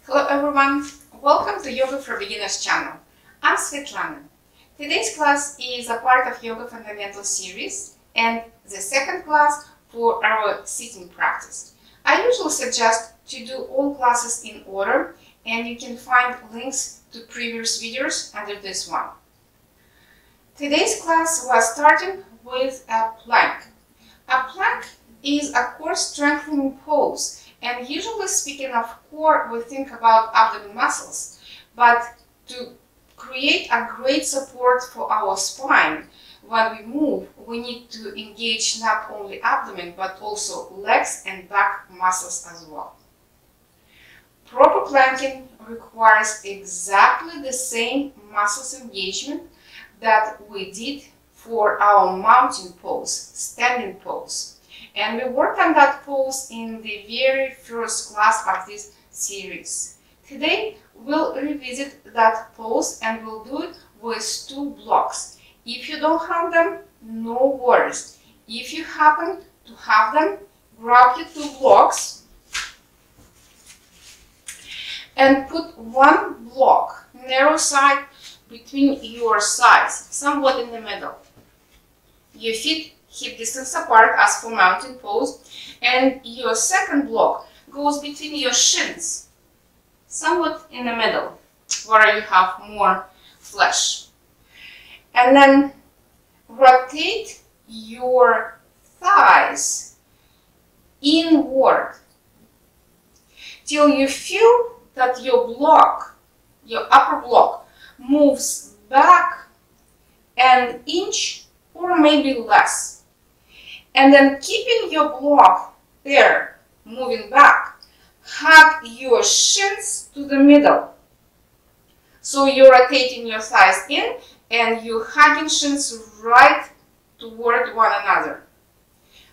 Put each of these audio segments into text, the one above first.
Hello everyone, welcome to Yoga for Beginners channel. I'm Svetlana. Today's class is a part of Yoga Fundamentals series and the second class for our sitting practice. I usually suggest to do all classes in order, and you can find links to previous videos under this one. Today's class was starting with a plank. A plank is a core strengthening pose, and usually speaking of core, we think about abdomen muscles, but to create a great support for our spine when we move, we need to engage not only abdomen but also legs and back muscles as well. Proper planking requires exactly the same muscles engagement that we did for our mountain pose, standing pose. And we worked on that pose in the very first class of this series. Today, we'll revisit that pose and we'll do it with two blocks. If you don't have them, no worries. If you happen to have them, grab your two blocks and put one block, narrow side, between your sides, somewhat in the middle. Your feet hip distance apart as for mountain pose, and your second block goes between your shins, somewhat in the middle, where you have more flesh. And then rotate your thighs inward till you feel that your block, your upper block, moves back an inch or maybe less. And then keeping your block there, moving back, hug your shins to the middle. So you're rotating your thighs in and you're hugging shins right toward one another.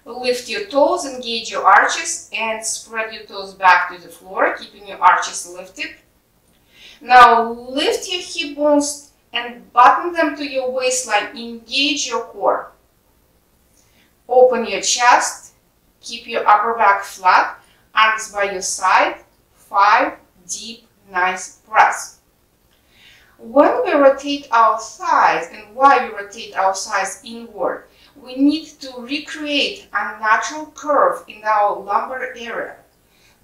Lift your toes, engage your arches, and spread your toes back to the floor, keeping your arches lifted. Now lift your hip bones and button them to your waistline. Engage your core. Open your chest. Keep your upper back flat. Arms by your side. 5 deep, nice breaths. When we rotate our thighs and why we rotate our thighs inward, we need to recreate a natural curve in our lumbar area.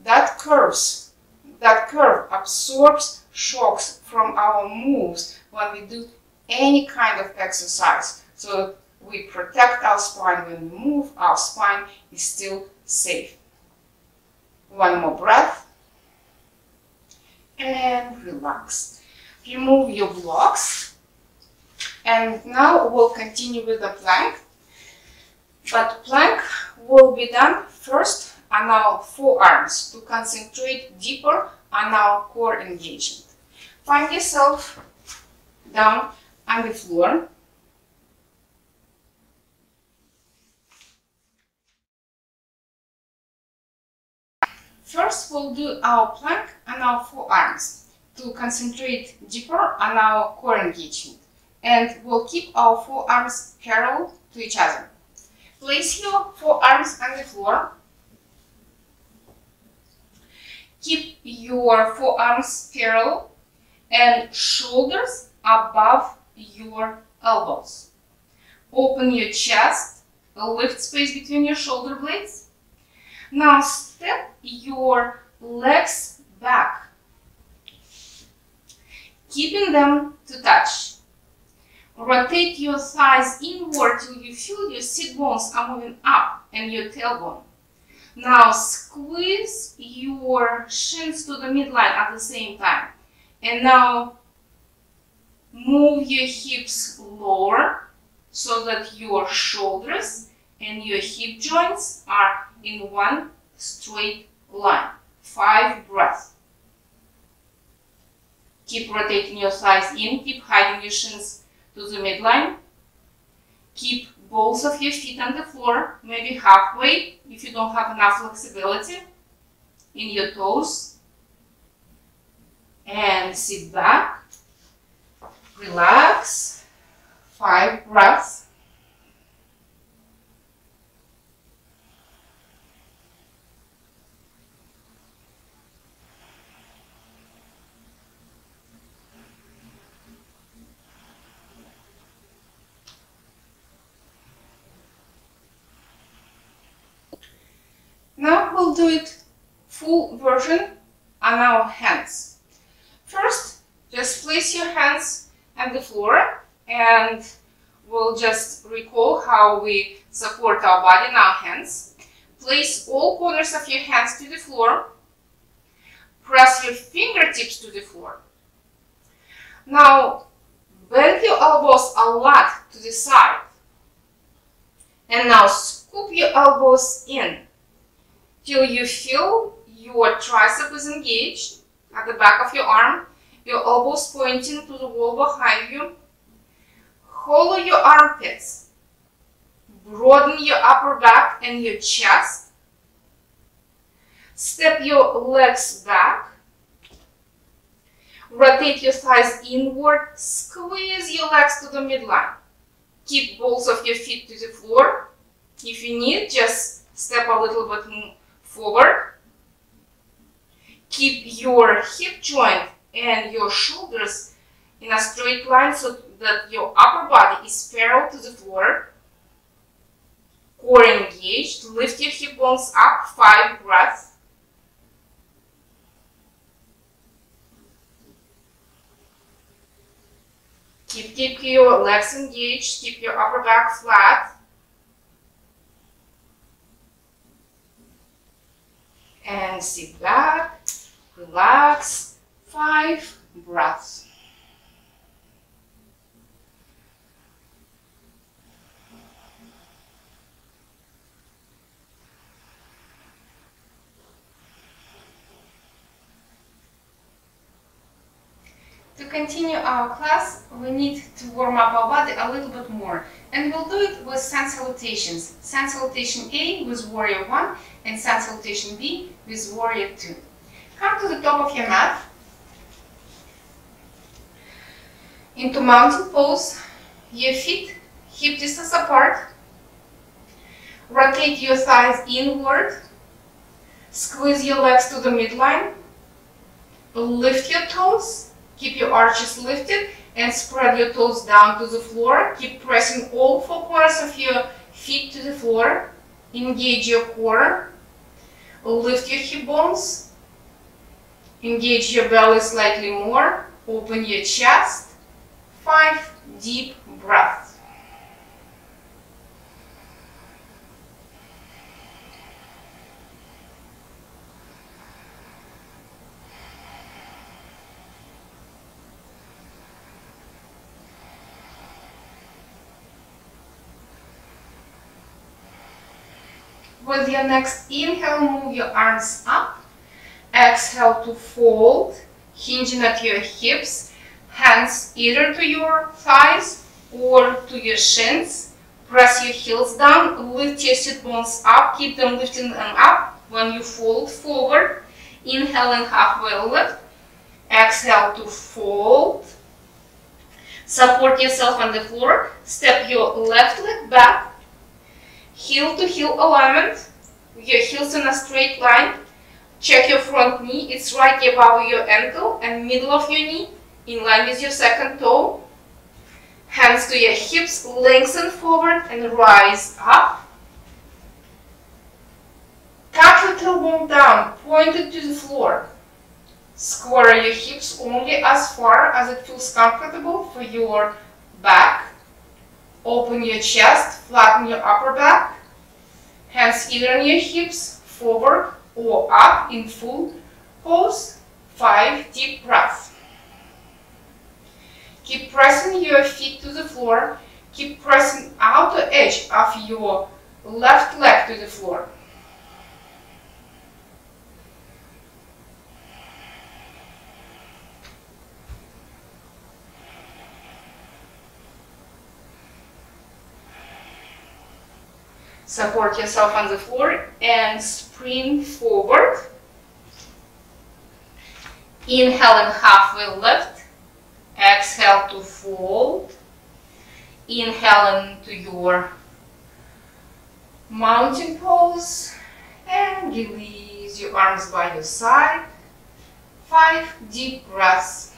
That curve absorbs shocks from our moves when we do any kind of exercise. So we protect our spine when we move, our spine is still safe. One more breath. And relax. Remove your blocks. And now we'll continue with the plank. But plank will be done first on our forearms to concentrate deeper on our core engagement. Find yourself down on the floor. First, we'll do our plank on our forearms to concentrate deeper on our core engagement. And we'll keep our forearms parallel to each other. Place your forearms on the floor. Keep your forearms parallel and shoulders above your elbows. Open your chest, lift space between your shoulder blades. Now step your legs back, keeping them to touch. Rotate your thighs inward till you feel your sit bones are moving up and your tailbone. Now squeeze your shins to the midline at the same time. And now move your hips lower so that your shoulders and your hip joints are in one straight line. 5 breaths. Keep rotating your thighs in, keep hugging your shins to the midline. Keep balls of your feet on the floor, maybe halfway if you don't have enough flexibility in your toes. And sit back, relax, 5 breaths. Now we'll do it full version on our hands. First, just place your hands on the floor and we'll just recall how we support our body in our hands. Place all corners of your hands to the floor. Press your fingertips to the floor. Now, bend your elbows a lot to the side. And now scoop your elbows in till you feel your tricep is engaged at the back of your arm, your elbows pointing to the wall behind you. Hollow your armpits. Broaden your upper back and your chest. Step your legs back. Rotate your thighs inward. Squeeze your legs to the midline. Keep balls of your feet to the floor. If you need, just step a little bit forward. Keep your hip joint and your shoulders in a straight line so that your upper body is parallel to the floor. Core engaged. Lift your hip bones up. 5 breaths. Keep your legs engaged. Keep your upper back flat. And sit back. Relax. 5 breaths. To continue our class, we need to warm up our body a little bit more. And we'll do it with sun salutations. Sun salutation A with warrior 1 and sun salutation B with warrior 2. Come to the top of your mat. Into mountain pose. Your feet hip distance apart. Rotate your thighs inward. Squeeze your legs to the midline. Lift your toes. Keep your arches lifted and spread your toes down to the floor. Keep pressing all 4 corners of your feet to the floor. Engage your core. Lift your hip bones. Engage your belly slightly more. Open your chest. 5 deep breaths. With your next inhale, move your arms up. Exhale to fold, hinging at your hips. Hands either to your thighs or to your shins. Press your heels down, lift your sit bones up. Keep them lifting them up when you fold forward. Inhale and halfway lift. Exhale to fold. Support yourself on the floor. Step your left leg back. Heel to heel alignment, your heels in a straight line. Check your front knee, it's right above your ankle and middle of your knee, in line with your second toe. Hands to your hips, lengthen forward and rise up. Tuck your tailbone down, pointed to the floor. Square your hips only as far as it feels comfortable for your back. Open your chest, flatten your upper back. Hands either on your hips, forward or up in full pose. 5 deep breaths. Keep pressing your feet to the floor. Keep pressing outer edge of your left leg to the floor. Support yourself on the floor and spring forward. Inhale and halfway lift. Exhale to fold. Inhale into your mountain pose and release your arms by your side. 5 deep breaths.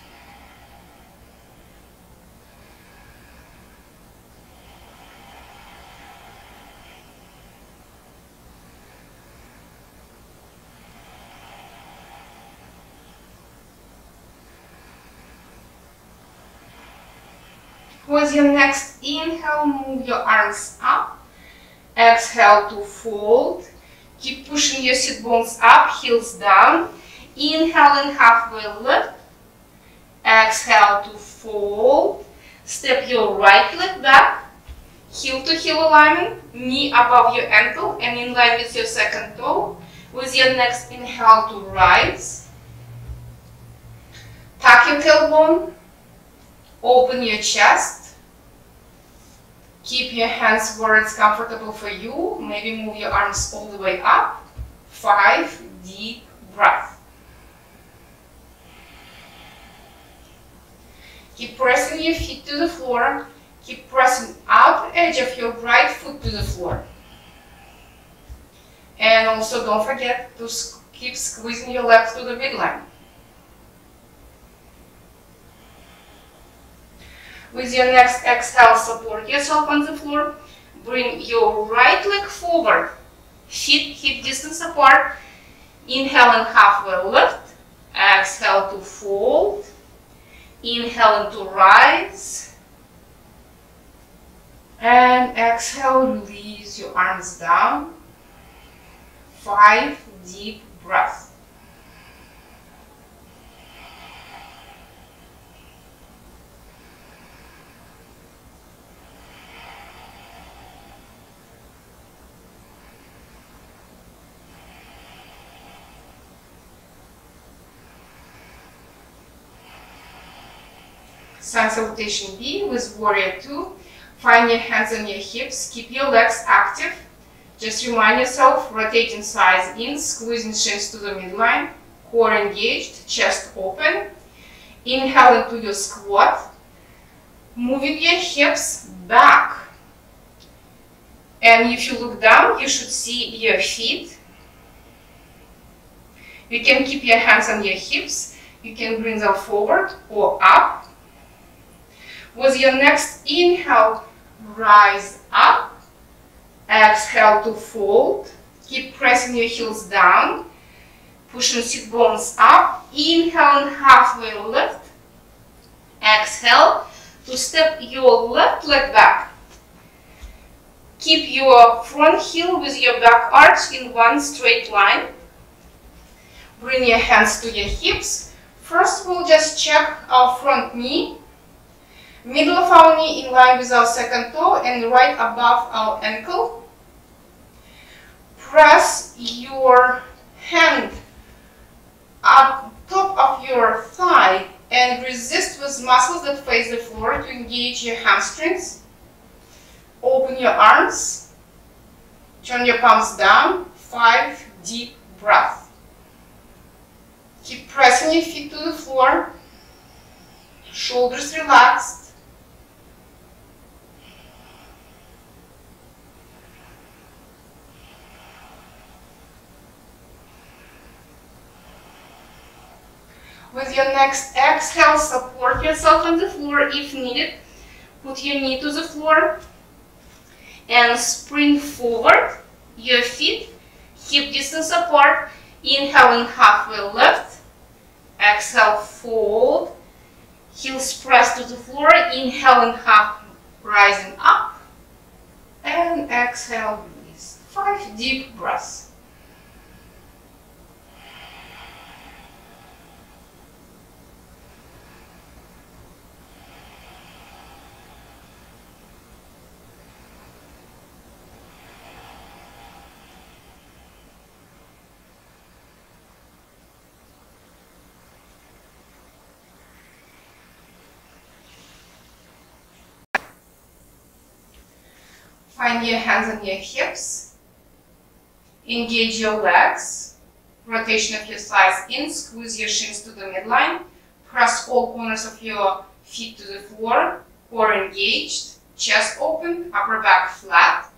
With your next inhale, move your arms up. Exhale to fold. Keep pushing your sit bones up, heels down. Inhale and halfway lift. Exhale to fold. Step your right leg back. Heel to heel alignment. Knee above your ankle and in line with your second toe. With your next inhale to rise. Tuck your tailbone. Open your chest. Keep your hands where it's comfortable for you. Maybe move your arms all the way up. 5 deep breaths. Keep pressing your feet to the floor. Keep pressing outer edge of your right foot to the floor. And also don't forget to keep squeezing your legs to the midline. With your next exhale, support yourself on the floor. Bring your right leg forward. Feet hip distance apart. Inhale and halfway lift. Exhale to fold. Inhale and to rise. And exhale, release your arms down. 5 deep breaths. Salutation B with Warrior 2. Find your hands on your hips. Keep your legs active. Just remind yourself, rotating sides in, squeezing shins to the midline, core engaged, chest open. Inhale into your squat. Moving your hips back. And if you look down, you should see your feet. You can keep your hands on your hips. You can bring them forward or up. With your next inhale, rise up. Exhale to fold. Keep pressing your heels down. Pushing sit bones up. Inhale and halfway lift. Exhale to step your left leg back. Keep your front heel with your back arch in one straight line. Bring your hands to your hips. First, we'll just check our front knee. Middle of our knee in line with our second toe and right above our ankle. Press your hand up top of your thigh and resist with muscles that face the floor to engage your hamstrings. Open your arms. Turn your palms down. 5 deep breaths. Keep pressing your feet to the floor. Shoulders relaxed. With your next exhale, support yourself on the floor if needed. Put your knee to the floor and spring forward. Your feet hip distance apart. Inhale and halfway lift. Exhale, fold. Heels press to the floor. Inhale and half, rising up. And exhale, release. 5 deep breaths. Find your hands on your hips. Engage your legs. Rotation of your thighs in. Squeeze your shins to the midline. Press all corners of your feet to the floor. Core engaged. Chest open. Upper back flat.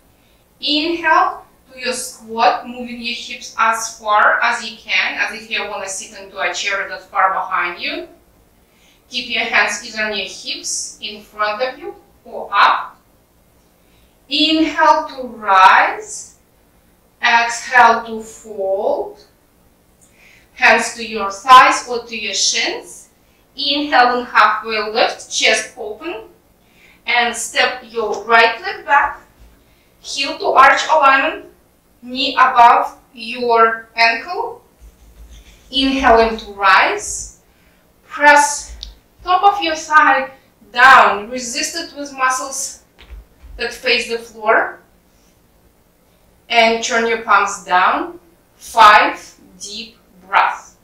Inhale to your squat. Moving your hips as far as you can. As if you want to sit into a chair that's far behind you. Keep your hands either on your hips, in front of you, or up. Inhale to rise. Exhale to fold. Hands to your thighs or to your shins. Inhale and halfway lift, chest open. And step your right leg back, heel to arch alignment, knee above your ankle. Inhaling to rise. Press top of your thigh down. Resist it with muscles that face the floor. And turn your palms down. 5 deep breaths.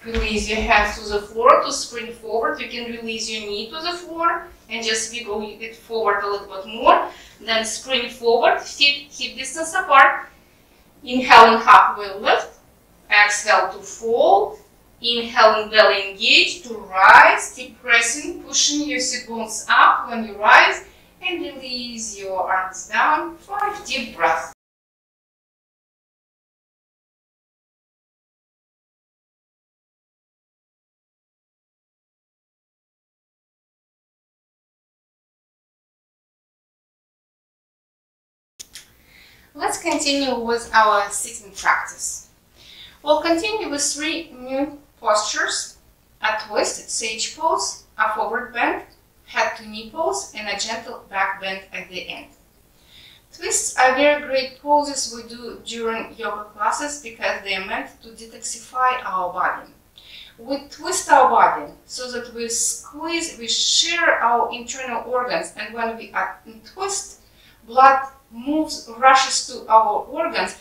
Release your hands to the floor to sprint forward. You can release your knee to the floor and just wiggle it forward a little bit more. Then sprint forward, feet hip distance apart. Inhaling halfway lift. Exhale to fold. Inhaling belly engage to rise. Keep pressing, pushing your sit bones up when you rise. And release your arms down. 5 deep breaths. Let's continue with our sitting practice. We'll continue with 3 new postures: a twist, sage pose, a forward bend, head to knee pose, and a gentle back bend at the end. Twists are very great poses we do during yoga classes because they are meant to detoxify our body. We twist our body so that we squeeze, we share our internal organs, and when we twist, blood rushes to our organs,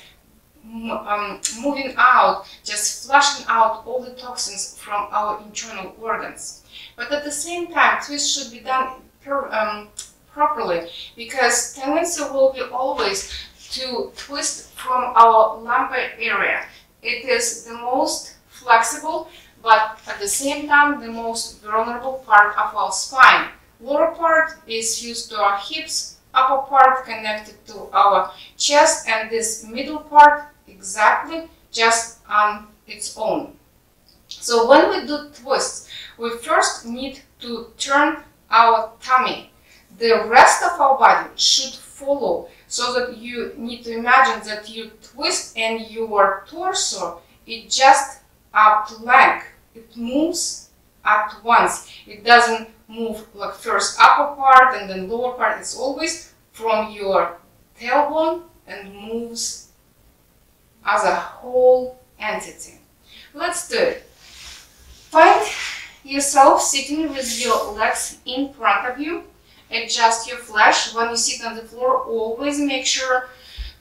moving out, just flushing out all the toxins from our internal organs. But at the same time, twist should be done properly, because tendency will be always to twist from our lumbar area. It is the most flexible, but at the same time the most vulnerable part of our spine. Lower part is fused to our hips, upper part connected to our chest, and this middle part exactly just on its own. So when we do twists, we first need to turn our tummy. The rest of our body should follow, so that you need to imagine that you twist and your torso is just a plank. It moves at once. It doesn't move like first upper part and then lower part. It's always from your tailbone and moves as a whole entity. Let's do it. Find yourself sitting with your legs in front of you. Adjust your flesh. When you sit on the floor, always make sure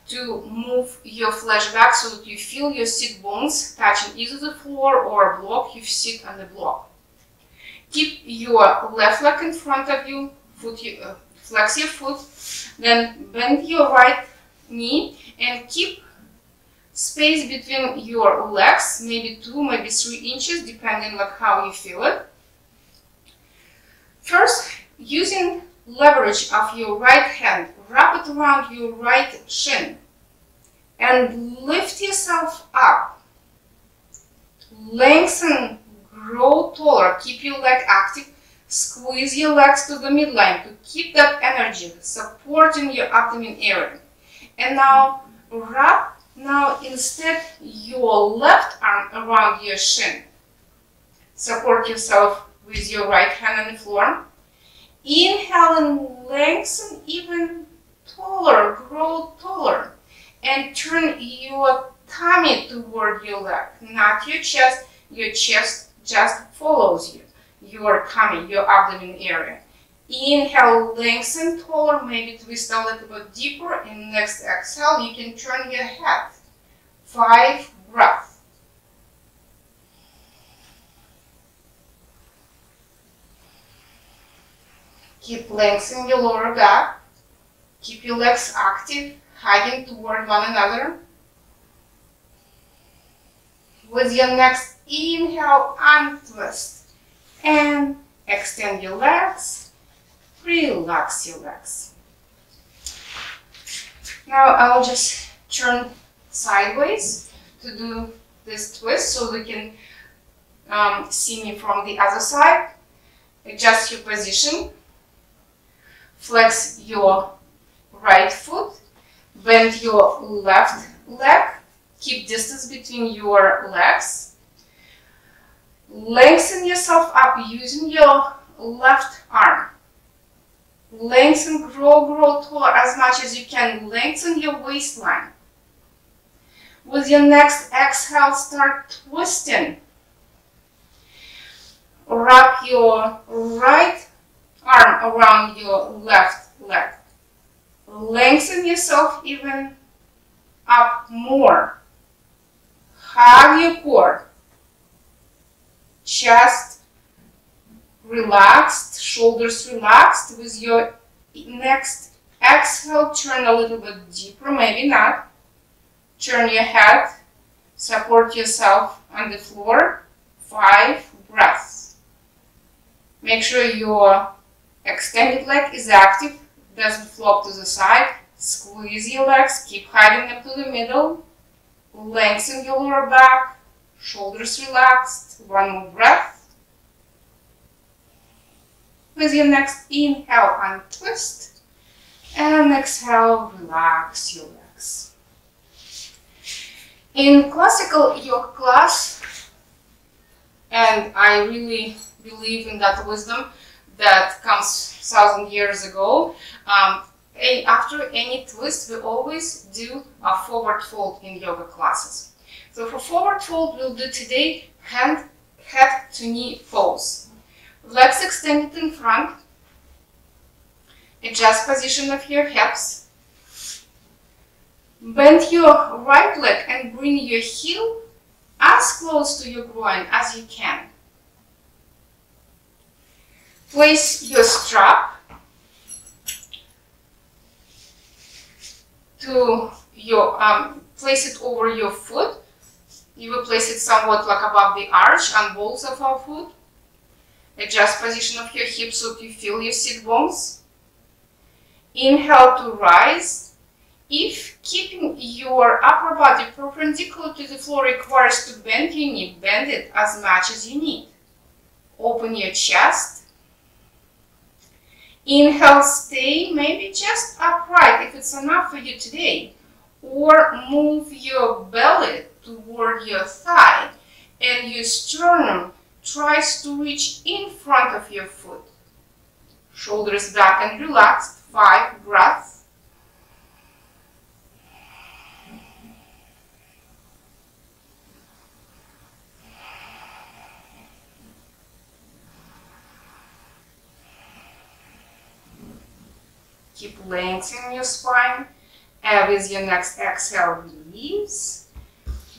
to move your flesh back so that you feel your sit bones touching either the floor or a block. You sit on the block. Keep your left leg in front of you. Flex your foot. Then bend your right knee and keep space between your legs, maybe 2, maybe 3 inches, depending on how you feel it. First, using leverage of your right hand, wrap it around your right shin and lift yourself up. Lengthen, grow taller, keep your leg active, squeeze your legs to the midline to keep that energy supporting your abdomen area. And now wrap instead your left arm around your shin. Support yourself with your right hand on the floor. Inhale and lengthen even taller, grow taller. And turn your tummy toward your leg, not your chest. Your chest just follows you, your tummy, your abdomen area. Inhale, lengthen taller, maybe twist a little bit deeper. And next exhale, you can turn your head. 5 breaths. Keep lengthening your lower back. Keep your legs active, hugging toward one another. With your next inhale, untwist and extend your legs. Relax your legs. Now I'll just turn sideways to do this twist so you can see me from the other side. Adjust your position. Flex your right foot. Bend your left leg. Keep distance between your legs. Lengthen yourself up using your left arm. Lengthen, grow taller as much as you can. Lengthen your waistline. With your next exhale, start twisting. Wrap your right arm around your left leg. Lengthen yourself even up more. Hug your core. Chest relaxed, shoulders relaxed. With your next exhale, turn a little bit deeper, maybe not. Turn your head, support yourself on the floor. 5 breaths. Make sure your extended leg is active, doesn't flop to the side. Squeeze your legs, keep hiding them to the middle. Lengthen your lower back, shoulders relaxed. 1 more breath. With your next inhale, untwist, and exhale, relax your legs. In classical yoga class, and I really believe in that wisdom that comes 1,000 years ago, after any twist, we always do a forward fold in yoga classes. So for forward fold, we'll do today head to knee pose. Legs extended in front. Adjust position of your hips. Bend your right leg and bring your heel as close to your groin as you can. Place your strap to your place it over your foot. You will place it somewhat like above the arch on balls of our foot. Adjust position of your hips so you feel your sit bones. Inhale to rise. If keeping your upper body perpendicular to the floor requires to bend your knee, bend it as much as you need. Open your chest. Inhale, stay maybe just upright if it's enough for you today. Or move your belly toward your thigh and your sternum tries to reach in front of your foot. Shoulders back and relaxed. 5 breaths. Keep lengthening your spine. And with your next exhale, release.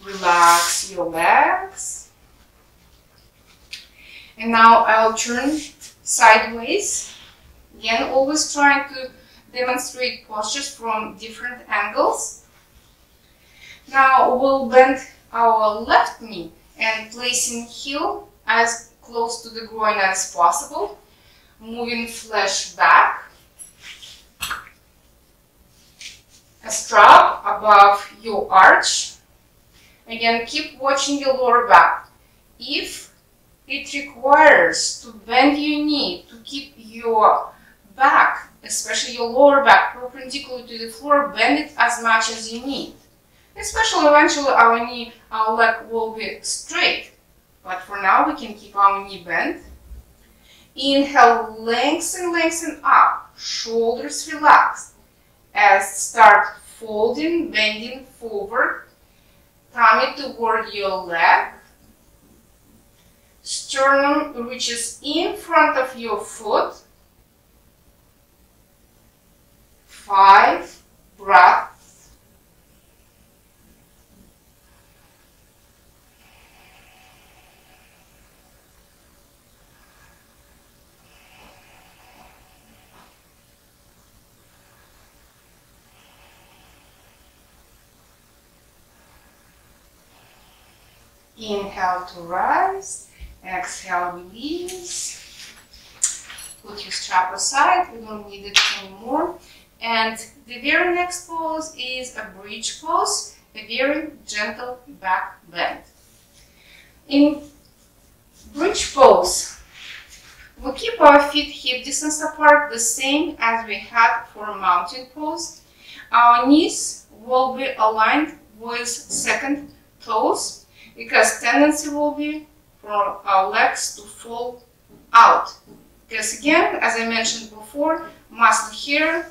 Relax your legs. And now I'll turn sideways. Again, always trying to demonstrate postures from different angles. Now we'll bend our left knee and placing heel as close to the groin as possible. Moving flesh back. A strap above your arch. Again, keep watching your lower back. If it requires to bend your knee to keep your back, especially your lower back, perpendicular to the floor, bend it as much as you need. Especially eventually our leg will be straight. But for now, we can keep our knee bent. Inhale, lengthen up. Shoulders relaxed. As start folding, bending forward. Tummy toward your leg. Sternum reaches in front of your foot. 5 breaths. Inhale to rise. Exhale, release. Put your strap aside. We don't need it anymore. And the very next pose is a bridge pose, a very gentle back bend. In bridge pose, We keep our feet hip distance apart, the same as we had for mountain pose. Our knees will be aligned with second toes because tendency will be for our legs to fall out. Because again, as I mentioned before, muscle here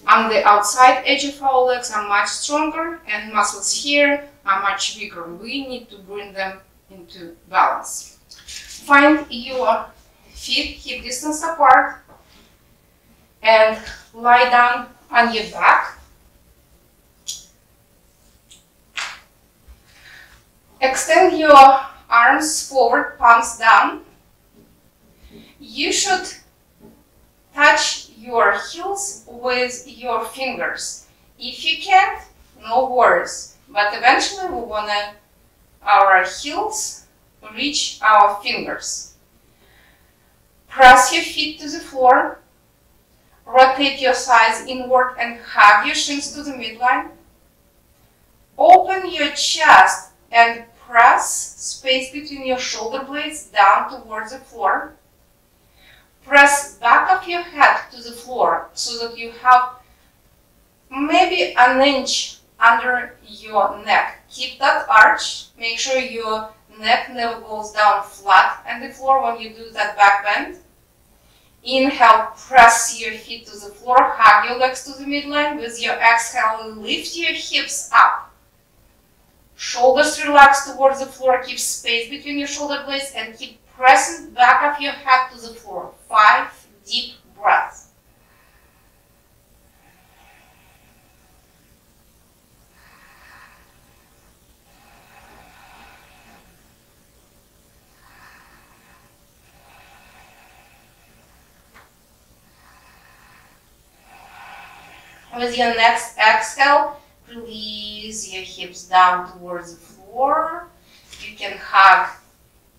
on the outside edge of our legs are much stronger and muscles here are much weaker. We need to bring them into balance. Find your feet hip distance apart and lie down on your back. Extend your arms forward, palms down. You should touch your heels with your fingers. If you can't, no worries. But eventually we want our heels reach our fingers. Press your feet to the floor. Rotate your thighs inward and hug your shins to the midline. Open your chest and press space between your shoulder blades down towards the floor. Press back of your head to the floor so that you have maybe an inch under your neck. Keep that arch. Make sure your neck never goes down flat on the floor when you do that back bend. Inhale, press your feet to the floor, hug your legs to the midline. With your exhale, lift your hips up. Shoulders relax towards the floor, keep space between your shoulder blades and keep pressing back of your head to the floor. 5 deep breaths. With your next exhale, release your hips down towards the floor. You can hug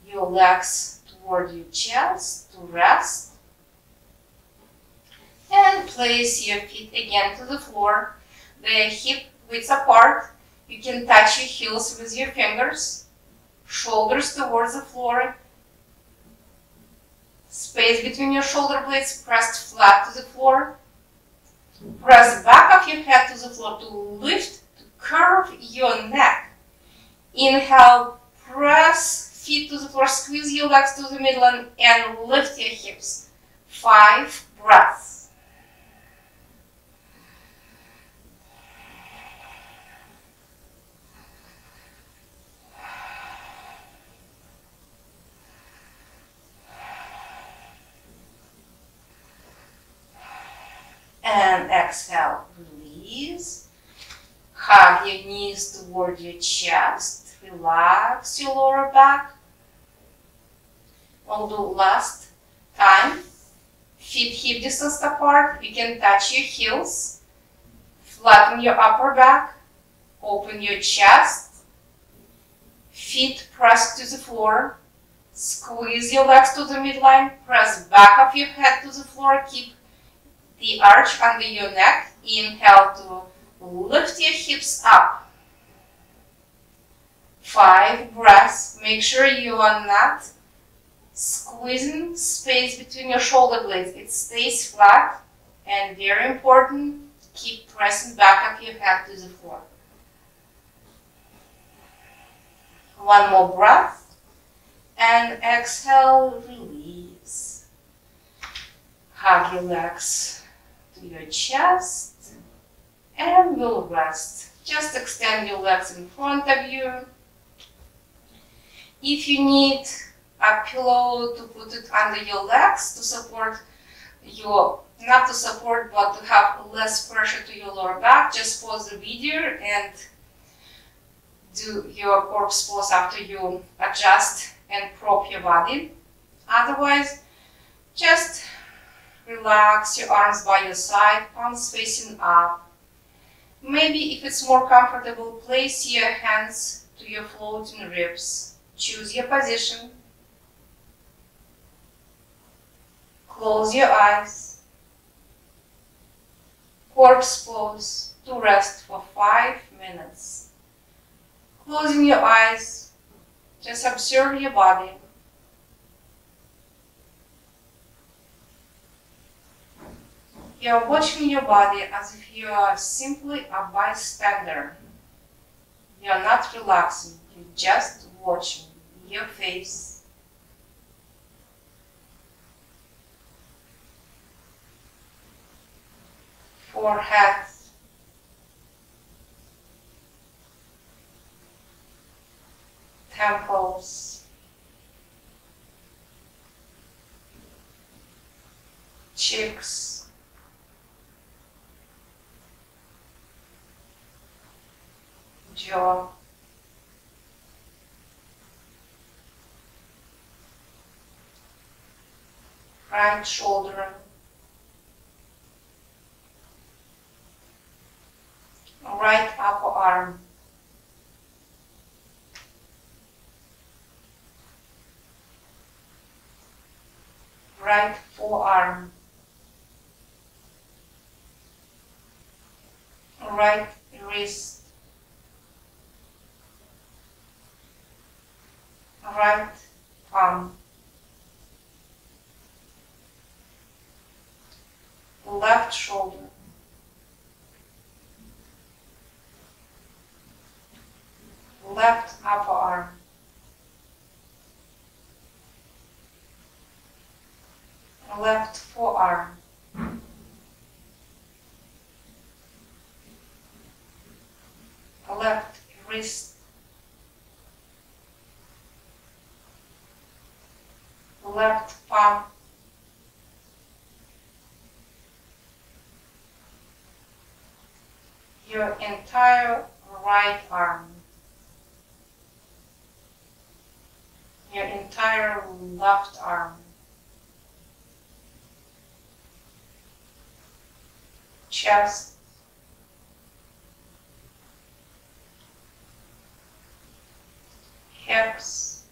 your legs toward your chest to rest. And place your feet again to the floor. The hip widths apart. You can touch your heels with your fingers. Shoulders towards the floor. Space between your shoulder blades pressed flat to the floor. Press back of your head to the floor to lift, to curve your neck. Inhale, press feet to the floor, squeeze your legs to the middle and lift your hips. 5 breaths. And exhale, release. Hug your knees toward your chest. Relax your lower back. We'll do last time. Feet hip distance apart. You can touch your heels. Flatten your upper back. Open your chest. Feet pressed to the floor. Squeeze your legs to the midline. Press back of your head to the floor. Keep the arch under your neck. Inhale to lift your hips up. 5 breaths. Make sure you are not squeezing space between your shoulder blades. It stays flat. And very important, keep pressing back of your head to the floor. One more breath. And exhale, release. Hug your legs to your chest and we'll rest. Just extend your legs in front of you. If you need a pillow to put it under your legs to support your, not to support, but to have less pressure to your lower back, just pause the video and do your corpse pose after you adjust and prop your body. Otherwise, just relax your arms by your side, palms facing up. Maybe if it's more comfortable, place your hands to your floating ribs. Choose your position. Close your eyes. Corpse pose to rest for 5 minutes. Closing your eyes, just observe your body. You're watching your body as if you are simply a bystander. You're not relaxing, you're just watching your face, forehead, temples, cheeks, jaw, right shoulder, right upper arm, right forearm, right wrist, right palm, left shoulder, left upper arm, left forearm, left wrist, left palm, your entire right arm, your entire left arm, chest, hips,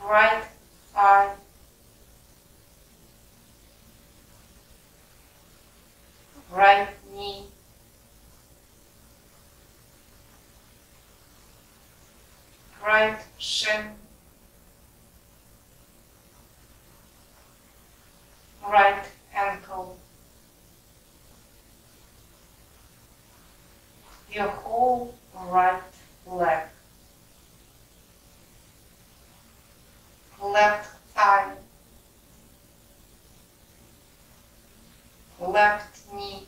right thigh, right knee, right shin, right ankle, your whole right leg, left thigh, left knee,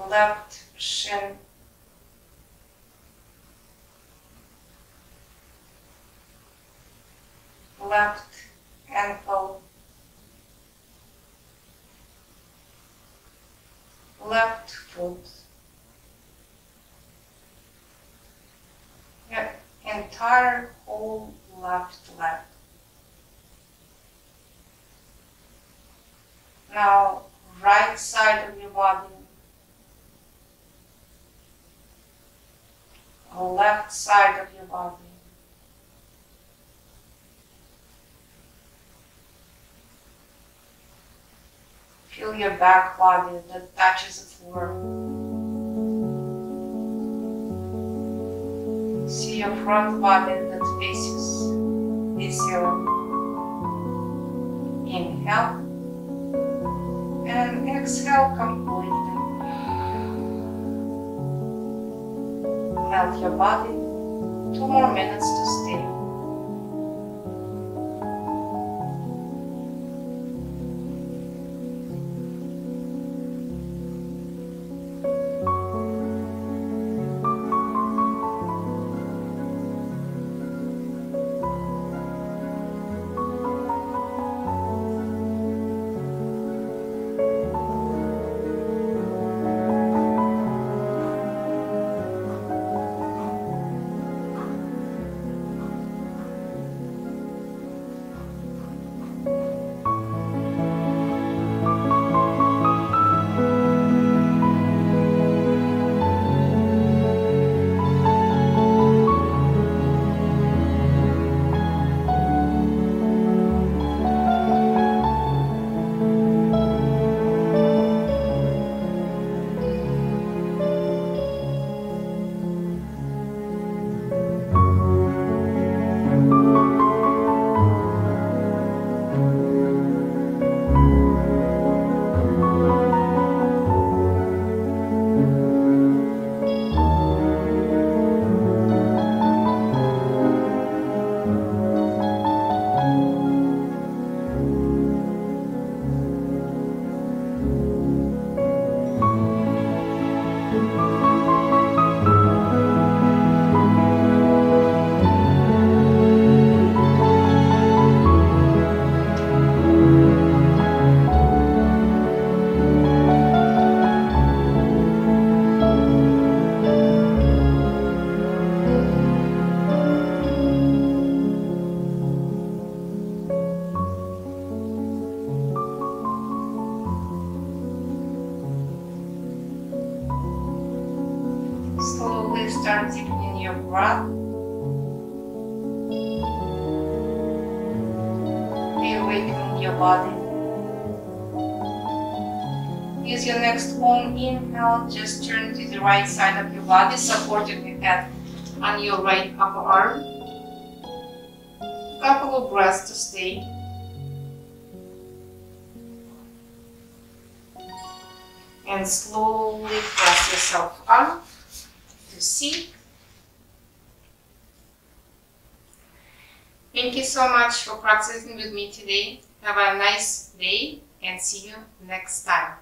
left shin, left ankle, left foot, your entire whole left leg. Now, right side of your body, left side of your body, feel your back body that touches the floor. See your front body that faces the ceiling. Inhale and exhale completely. Melt your body. 2 more minutes to stay. Slowly start deepening your breath. Reawakening your body. Use your next long inhale. Just turn to the right side of your body, supporting your head on your right upper arm. A couple of breaths to stay. And slowly press yourself up to seat. Thank you so much for practicing with me today. Have a nice day and see you next time.